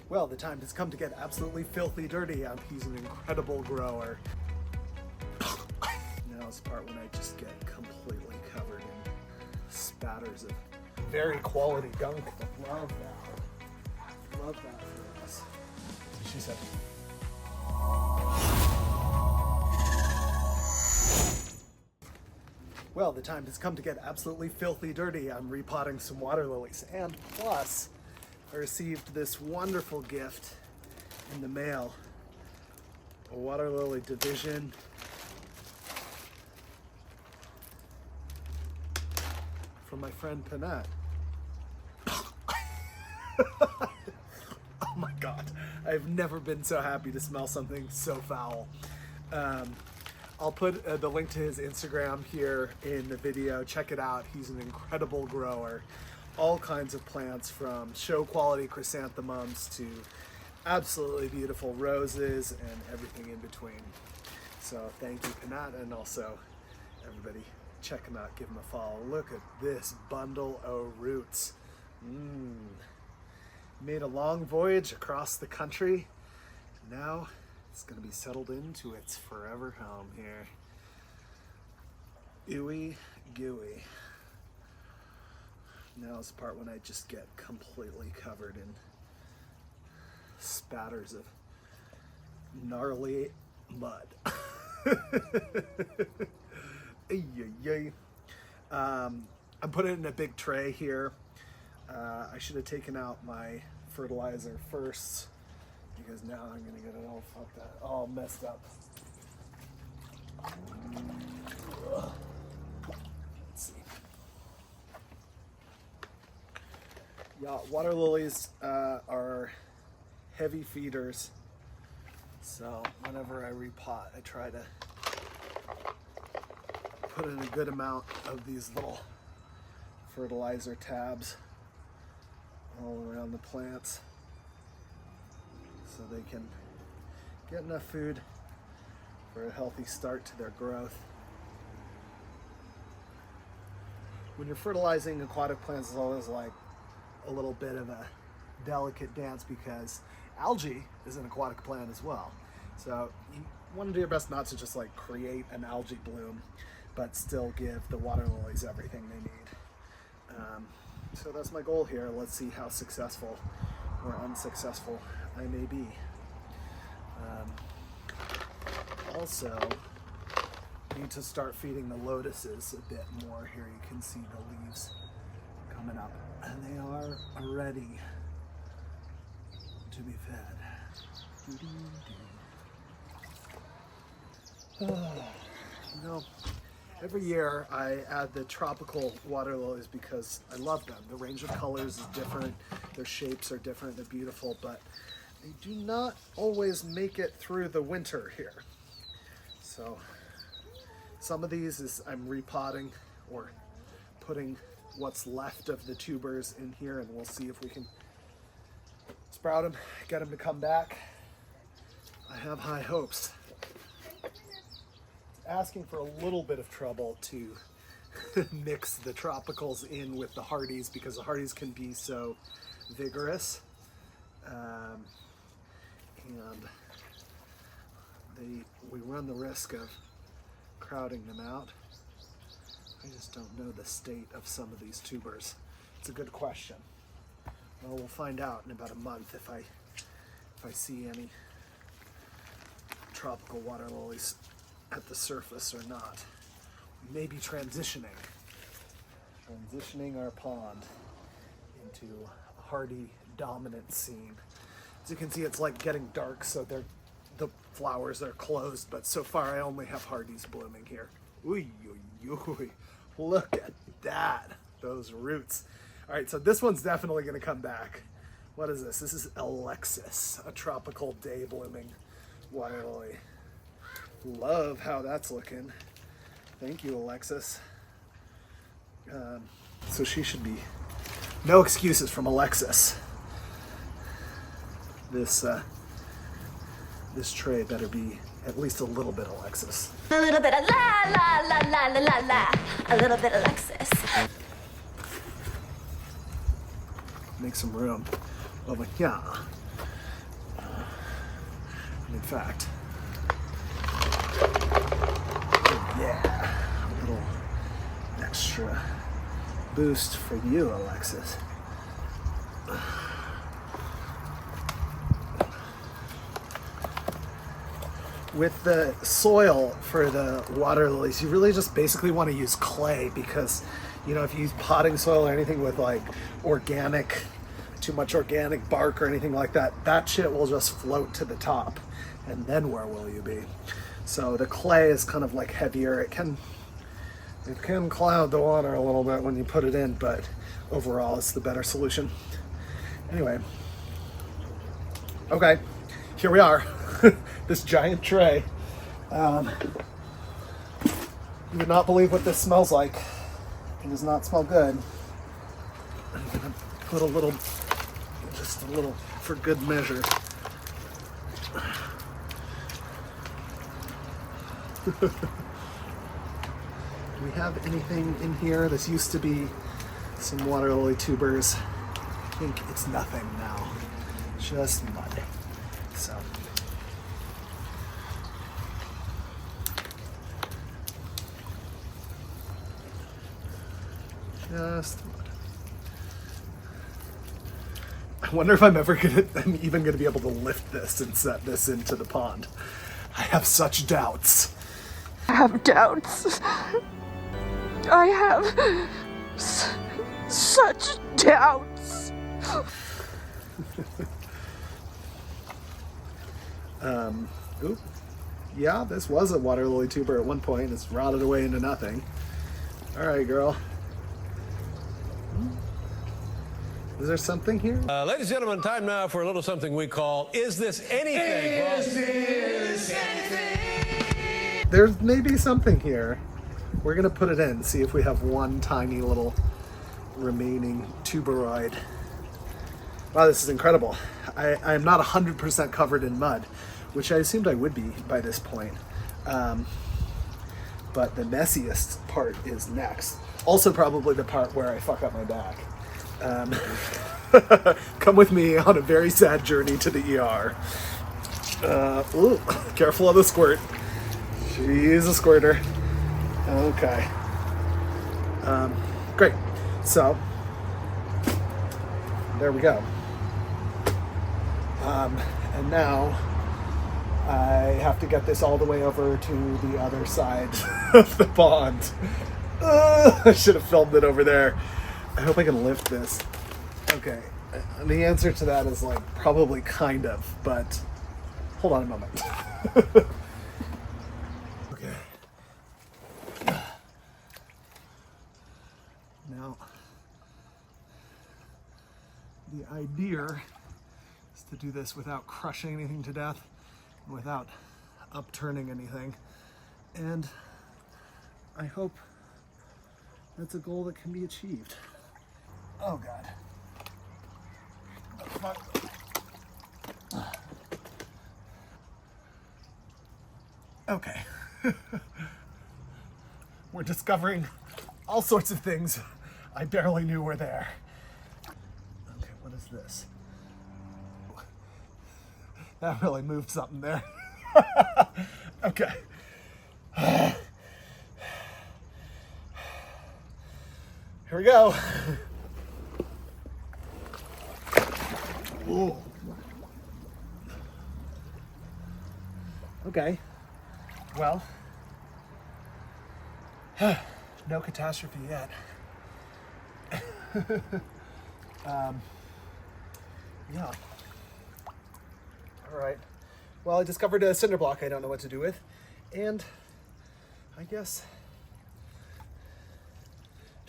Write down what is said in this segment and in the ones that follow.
Well, the time has come to get absolutely filthy dirty. He's an incredible grower. Now's the part when I just get completely covered in spatters of very quality gunk. Love that. Love that for us. She said. Well, the time has come to get absolutely filthy dirty. I'm repotting some water lilies. And plus, I received this wonderful gift in the mail. A water lily division. From my friend Panat. Oh my God. I've never been so happy to smell something so foul. I'll put the link to his Instagram here in the video. Check it out. He's an incredible grower. All kinds of plants, from show quality chrysanthemums to absolutely beautiful roses and everything in between. So thank you, Panat, and also everybody check him out, give him a follow. Look at this bundle of roots. Made a long voyage across the country. Now it's going to be settled into its forever home here. Ooey gooey. Now's the part when I just get completely covered in spatters of gnarly mud. I'm putting it in a big tray here. I should have taken out my fertilizer first, because now I'm gonna get it all messed up. Let's see. Yeah, water lilies are heavy feeders, so whenever I repot, I try to put in a good amount of these little fertilizer tabs all around the plants so they can get enough food for a healthy start to their growth. When you're fertilizing aquatic plants, it's always like a little bit of a delicate dance, because algae is an aquatic plant as well. So you want to do your best not to just like create an algae bloom, but still give the water lilies everything they need. So that's my goal here. Let's see how successful or unsuccessful I may be. Also, need to start feeding the lotuses a bit more. Here you can see the leaves coming up, and they are ready to be fed. You know, every year I add the tropical water lilies because I love them. The range of colors is different, their shapes are different, they're beautiful, but they do not always make it through the winter here. So some of these I'm repotting or putting what's left of the tubers in here, and we'll see if we can sprout them, get them to come back. I have high hopes. Asking for a little bit of trouble to mix the tropicals in with the hardies, because the hardies can be so vigorous, and we run the risk of crowding them out. I just don't know the state of some of these tubers. It's a good question. Well, we'll find out in about a month if I see any tropical water lilies at the surface or not. We may be transitioning our pond into a hardy dominant scene. As you can see, it's like getting dark, so the flowers are closed, but so far I only have hardies blooming here. Ooh, look at that, those roots. All right, so this one's definitely gonna come back. What is this? This is Alexis, a tropical day blooming water lily. Love how that's looking. Thank you, Alexis. So she should be no excuses from Alexis. This tray better be at least a little bit Alexis. A little bit of la la la la la la la. A little bit of Alexis. Make some room. Oh my, yeah. In fact, yeah, a little extra boost for you, Alexis. With the soil for the water lilies, you really just basically want to use clay because, you know, if you use potting soil or anything with like too much organic bark or anything like that, that shit will just float to the top. And then where will you be? So the clay is kind of like heavier. It can cloud the water a little bit when you put it in, but overall it's the better solution. Anyway, okay, here we are. This giant tray. You would not believe what this smells like. It does not smell good. I'm gonna put just a little for good measure. Do we have anything in here? This used to be some water lily tubers. I think it's nothing now. Just mud. So. Just mud. I wonder if I'm even gonna be able to lift this and set this into the pond. I have such doubts. I have doubts. I have such doubts. Oop. Yeah, this was a water lily tuber at one point. It's rotted away into nothing. All right, girl. Is there something here? Ladies and gentlemen, time now for a little something we call Is This Anything? Is this anything? There's maybe something here. We're gonna put it in, see if we have one tiny little remaining tuberoid. Wow, this is incredible. I am not 100% covered in mud, which I assumed I would be by this point. But the messiest part is next. Also probably the part where I fuck up my back. Come with me on a very sad journey to the ER. Ooh, careful of the squirt. She's a squirter. Okay. Great. So, there we go. And now I have to get this all the way over to the other side of the pond. I should have filmed it over there. I hope I can lift this. Okay, the answer to that is like probably kind of, but hold on a moment. Okay. Now, the idea is to do this without crushing anything to death, and without upturning anything, and I hope that's a goal that can be achieved. Oh God. Oh, fuck. Okay. We're discovering all sorts of things I barely knew were there. Okay, what is this? That really moved something there. Okay. Here we go. Ooh. Okay. Well, no catastrophe yet. Yeah. All right. Well, I discovered a cinder block I don't know what to do with, and I guess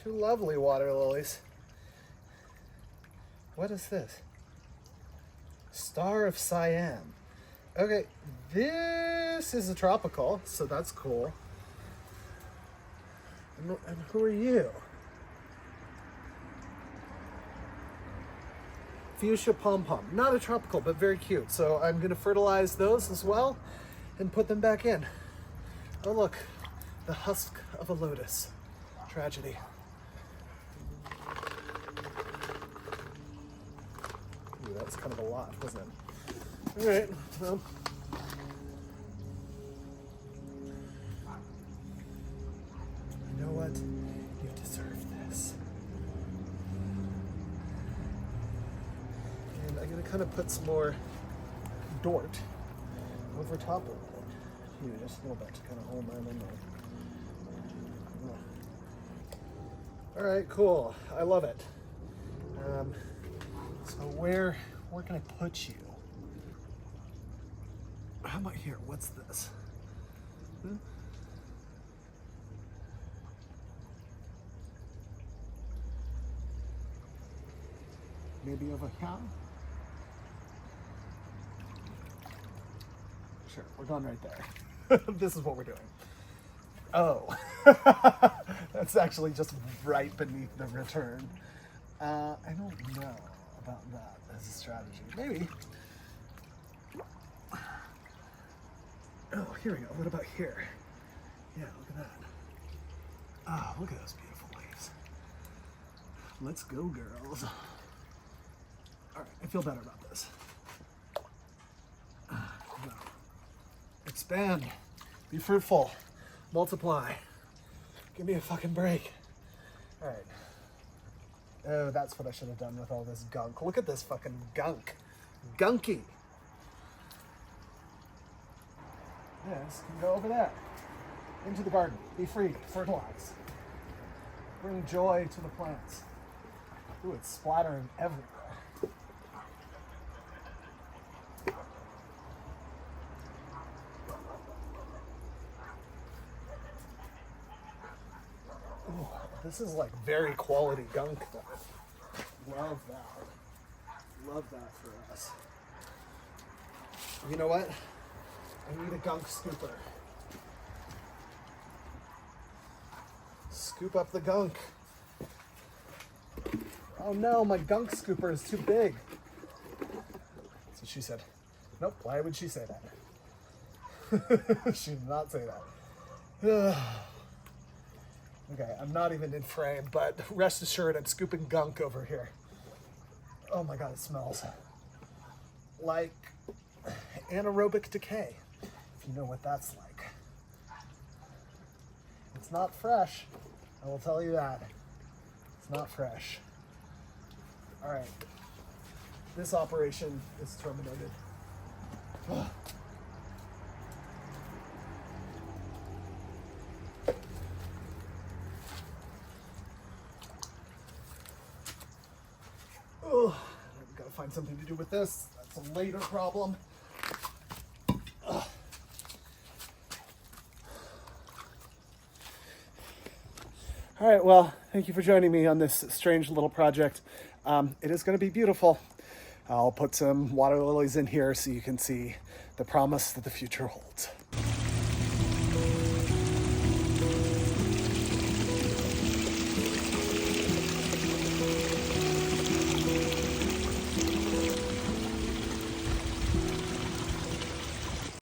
two lovely water lilies. What is this? Star of Siam. Okay, this is a tropical, so that's cool. And who are you? Fuchsia pom-pom. Not a tropical, but very cute. So I'm going to fertilize those as well and put them back in. Oh look, the husk of a lotus. Tragedy. Ooh, that was kind of a lot, wasn't it? All right, well, what? You deserve this. And I'm gonna kind of put some more Dort over top of it. Here, just a little bit to kind of hold that in there. All right, cool. I love it. So where can I put you? How about here? What's this? Maybe over here? Sure, we're going right there. This is what we're doing. Oh, that's actually just right beneath the return. I don't know about that as a strategy. Maybe. Oh, here we go. What about here? Yeah, look at that. Oh, look at those beautiful leaves. Let's go, girls. All right, I feel better about this. No. Expand. Be fruitful. Multiply. Give me a fucking break. All right. Oh, that's what I should have done with all this gunk. Look at this fucking gunk. Gunky. Yes, can go over there. Into the garden. Be free. Fertilize. Bring joy to the plants. Ooh, it's splattering everywhere. Ooh, this is like very quality gunk though. Love that. Love that for us. You know what? I need a gunk scooper. Scoop up the gunk. Oh no, my gunk scooper is too big. That's what she said. Nope, why would she say that? She did not say that. Okay, I'm not even in frame, but rest assured I'm scooping gunk over here. Oh my God, it smells like anaerobic decay, if you know what that's like. It's not fresh, I will tell you that. It's not fresh. All right, this operation is terminated. Oh, I've got to find something to do with this. That's a later problem. All right, well, thank you for joining me on this strange little project. It is going to be beautiful. I'll put some water lilies in here so you can see the promise that the future holds.